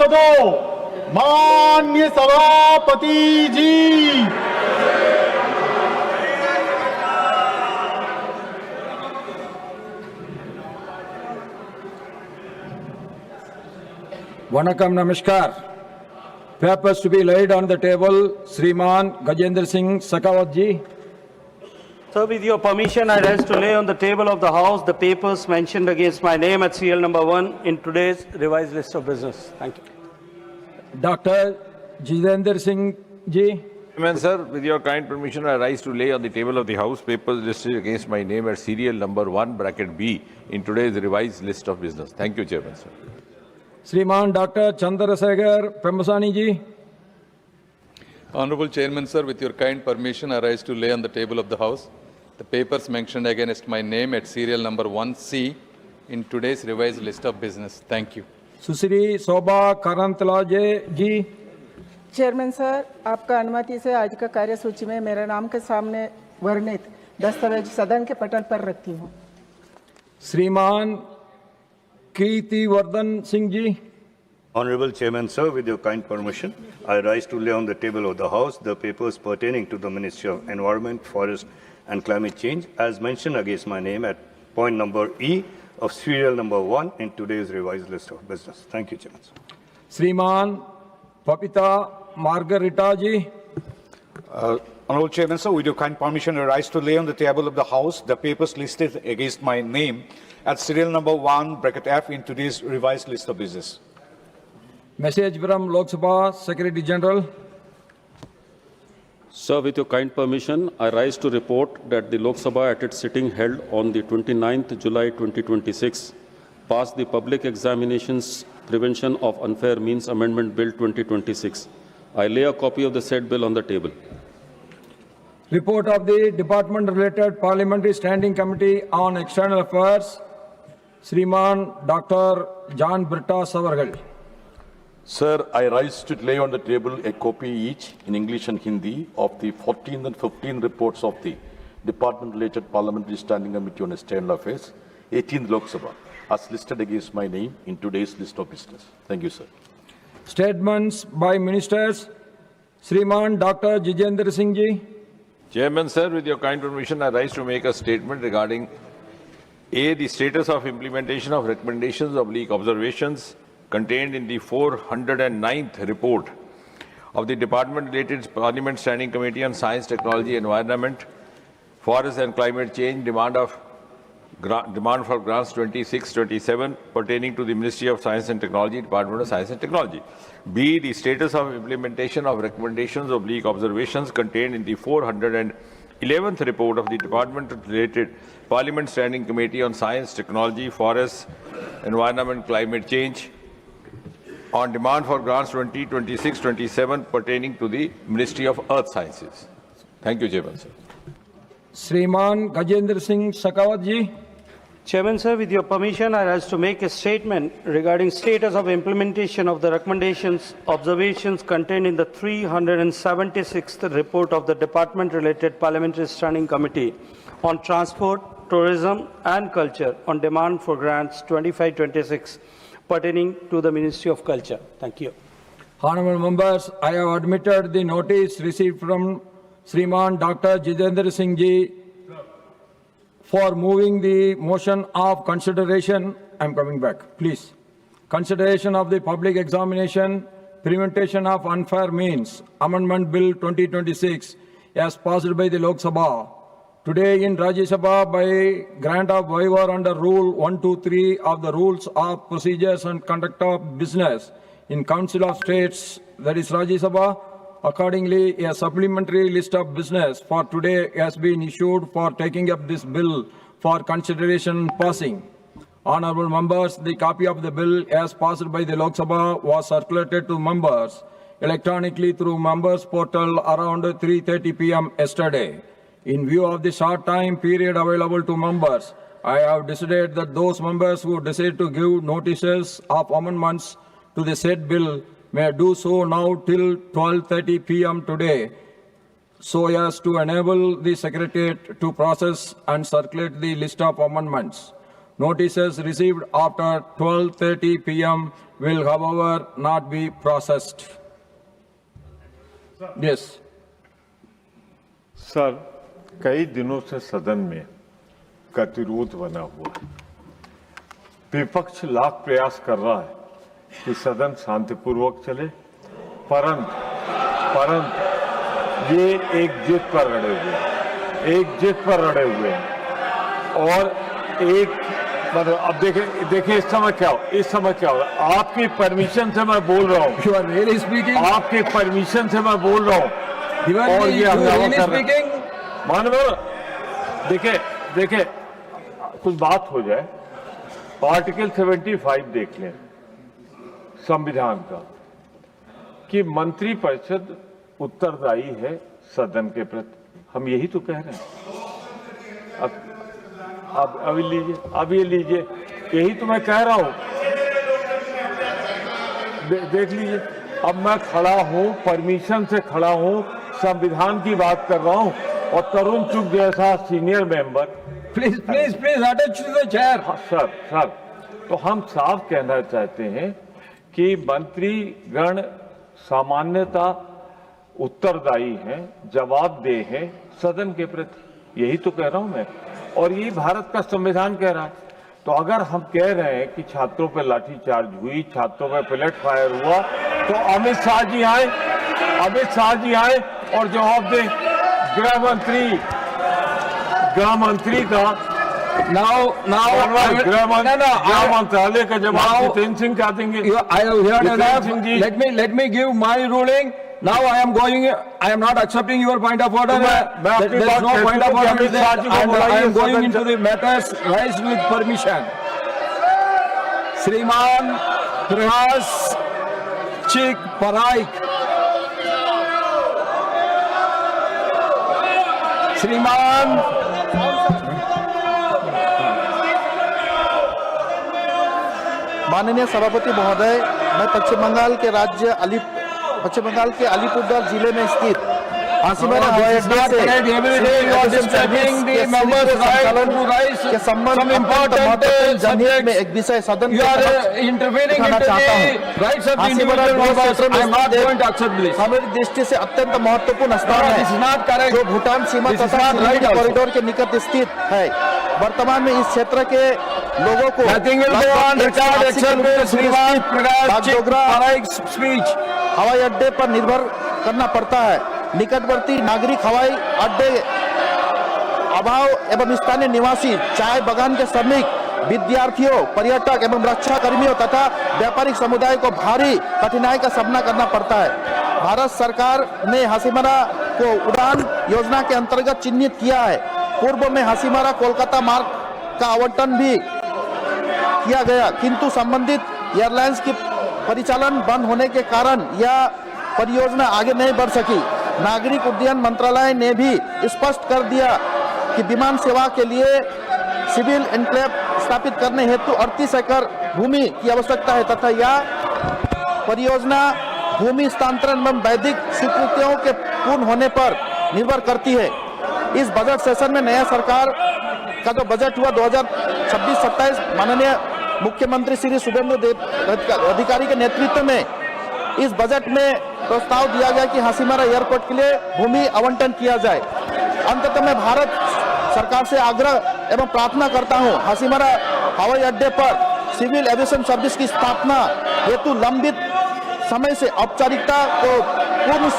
पार्षदों, माननीय सभापति जी, Vanakkam Namaskar. Papers to be laid on the table. Sriman Gajendra Singh Shekhawat ji. Sir, with your permission, I rise to lay on the table of the House the papers mentioned against my name at serial number 1 in today's revised list of business. Thank you. Dr. Jitendra Singh ji. Chairman, sir, with your kind permission, I rise to lay on the table of the House papers listed against my name at serial number 1 bracket B in today's revised list of business. Thank you, Chairman, sir. Sriman Dr. Chandrasekhar Pemasani ji. Honorable Chairman, sir, with your kind permission, I rise to lay on the table of the House the papers mentioned against my name at serial number 1C in today's revised list of business. Thank you. Susri Sobha Karantlaje ji. Chairman sir, आपका अनुमति से आज का कार्य सूची में मेरे नाम के सामने वर्णित दस्तावेज सदन के पटल पर रखती हूँ। Sriman Kirtiwardhan Singh ji. Honorable Chairman, sir, with your kind permission, I rise to lay on the table of the House the papers pertaining to the Ministry of Environment, Forest and Climate Change as mentioned against my name at point number E of serial number 1 in today's revised list of business. Thank you, Chairman. Sriman Papita Margarita ji. Honorable Chairman, sir, with your kind permission, I rise to lay on the table of the House the papers listed against my name at serial number 1 bracket F in today's revised list of business. Message from Lok Sabha Secretary General. Sir, with your kind permission, I rise to report that the Lok Sabha at its sitting held on the 29th July 2026 passed the Public Examinations Prevention of Unfair Means Amendment Bill 2026. I lay a copy of the said bill on the table. Report of the Department-related Parliamentary Standing Committee on External Affairs. Sriman Dr. John Britta Savargal. Sir, I rise to lay on the table a copy each in English and Hindi of the 14th and 15th reports of the Department-related Parliamentary Standing Committee on External Affairs, 18th Lok Sabha, as listed against my name in today's list of business. Thank you, sir. Statements by Ministers. Sriman Dr. Jitendra Singh ji. Chairman, sir, with your kind permission, I rise to make a statement regarding A, the status of implementation of recommendations of leak observations contained in the 409th report of the Department-related Parliament Standing Committee on Science, Technology, Environment, Forest and Climate Change, demand for grants 26-27 pertaining to the Ministry of Science and Technology, Department of Science and Technology. B, the status of implementation of recommendations of leak observations contained in the 411th report of the Department-related Parliament Standing Committee on Science, Technology, Forest, Environment, Climate Change, on demand for grants 2026-27 pertaining to the Ministry of Earth Sciences. Thank you, Chairman, sir. Sriman Gajendra Singh Shekhawat ji. Chairman, sir, with your permission, I rise to make a statement regarding status of implementation of the recommendations, observations contained in the 376th report of the Department-related Parliamentary Standing Committee on Transport, Tourism and Culture on demand for grants 25-26 pertaining to the Ministry of Culture. Thank you. Honorable members, I have admitted the notice received from Sriman Dr. Jitendra Singh ji for moving the motion of consideration. I'm coming back, please. Consideration of the public examination, prevention of unfair means, Amendment Bill 2026 as passed by the Lok Sabha. Today in Rajya Sabha by grant of waiver under Rule 123 of the Rules of Procedures and Conduct of Business in Council of States, that is Rajya Sabha. Accordingly, a supplementary list of business for today has been issued for taking up this bill for consideration and passing. Honorable members, the copy of the bill as passed by the Lok Sabha was circulated to members electronically through members portal around 3:30 p.m. yesterday. In view of the short time period available to members, I have decided that those members who decide to give notices of amendments to the said bill may do so now till 12:30 p.m. today, so as to enable the Secretariat to process and circulate the list of amendments. Notices received after 12:30 p.m. will, however, not be processed. Yes. Sir, कई दिनों से सदन में गतिरोध बना हुआ है। विपक्ष लाख प्रयास कर रहा है कि सदन शांतिपूर्वक चले, परंतु ये एक जिद पर अड़े हुए हैं और एक मतलब अब देखिए इस समय क्या हो रहा है। आपकी परमिशन से मैं बोल रहा हूँ। You are really speaking? आपके परमिशन से मैं बोल रहा हूँ। और ये हंगामा कर रहे हैं। मानव देखिए कुछ बात हो जाए। आर्टिकल 75 देख लें संविधान का कि मंत्रिपरिषद उत्तरदायी है सदन के प्रति। हम यही तो कह रहे हैं। अब अभी लीजिए यही तो मैं कह रहा हूं। देख लीजिए, अब मैं खड़ा हूं, परमिशन से खड़ा हूं, संविधान की बात कर रहा हूं और तरुण चुग जैसा senior member Please attach to the chair. Sir, तो हम साफ कहना चाहते हैं कि मंत्रीगण सामान्यता उत्तरदायी हैं, जवाबदेह हैं सदन के प्रति। यही तो कह रहा हूं मैं, और यही भारत का संविधान कह रहा है। तो अगर हम कह रहे हैं कि छात्रों पर लाठीचार्ज हुई, छात्रों पर पैलेट फायर हुआ, तो अमित शाह जी आए और जवाब दें। गृह मंत्री का गृह मंत्रालय का जवाब जितेंद्र सिंह क्या देंगे? Let me give my ruling. Now I am not accepting your point of order. There is no point of order there, and I am going into the matters raised with permission. Shriman Prahas Chik Paraik. Shriman माननीय सभापति महोदय, मैं पश्चिम बंगाल के अलीपुरद्वार जिले में स्थित हासीमारा हवाई अड्डे के संबंध में जनहित में एक विषय सदन में उठाना चाहता हूँ। सामरिक दृष्टि से अत्यंत महत्वपूर्ण स्थान है जो भूटान सीमा तथा कॉरिडोर के निकट स्थित है। वर्तमान में इस क्षेत्र के लोगों को हवाई अड्डे पर निर्भर करना पड़ता है। निकटवर्ती नागरिक हवाई अड्डे अभाव एवं स्थानीय निवासी, चाय बागान के श्रमिक, विद्यार्थियों, पर्यटक एवं रक्षा कर्मियों तथा व्यापारिक समुदाय को भारी कठिनाई का सामना करना पड़ता है। भारत सरकार ने हासीमारा को उड़ान योजना के अंतर्गत चिन्हित किया है। पूर्व में हासीमारा कोलकाता मार्ग का आवंटन भी किया गया, किंतु संबंधित एयरलाइंस की परिचालन बंद होने के कारण यह परियोजना आगे नहीं बढ़ सकी। नागरिक उड्डयन मंत्रालय ने भी स्पष्ट कर दिया कि विमान सेवा के लिए सिविल एन्क्लेव स्थापित करने हेतु 38 एकड़ भूमि की आवश्यकता है तथा यह परियोजना भूमि हस्तांतरण एवं वैदिक स्वीकृतियों के पूर्ण होने पर निर्भर करती है। इस बजट सेशन में नया सरकार का जो बजट हुआ 2026-27 माननीय मुख्यमंत्री श्री शुभेंदु अधिकारी के नेतृत्व में इस बजट में प्रस्ताव दिया गया कि हासीमारा एयरपोर्ट के लिए भूमि आवंटन किया जाए। अंततः मैं भारत सरकार से आग्रह एवं प्रार्थना करता हूं, हासीमारा हवाई अड्डे पर सिविल एविएशन सर्विस की स्थापना हेतु लंबित समय से औपचारिकता को पूर्ण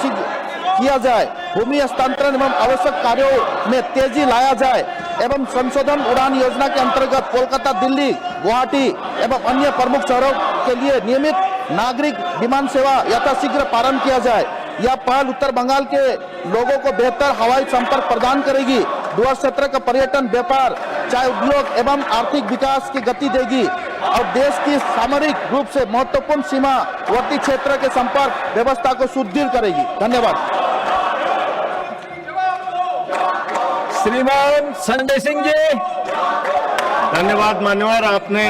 किया जाए, भूमि हस्तांतरण एवं आवश्यक कार्यों में तेजी लाया जाए एवं संशोधन उड़ान योजना के अंतर्गत कोलकाता, दिल्ली, गुवाहाटी एवं अन्य प्रमुख शहरों के लिए नियमित नागरिक विमान सेवा यथाशीघ्र प्रारंभ किया जाए। यह पहल उत्तर बंगाल के लोगों को बेहतर हवाई संपर्क प्रदान करेगी, डुअर्स क्षेत्र का पर्यटन, व्यापार, चाय उद्योग एवं आर्थिक विकास की गति देगी और देश की सामरिक रूप से महत्वपूर्ण सीमावर्ती क्षेत्र के संपर्क व्यवस्था को सुदृढ़ करेगी। धन्यवाद। श्रीमान संजय सिंह जी। धन्यवाद मान्यवर, आपने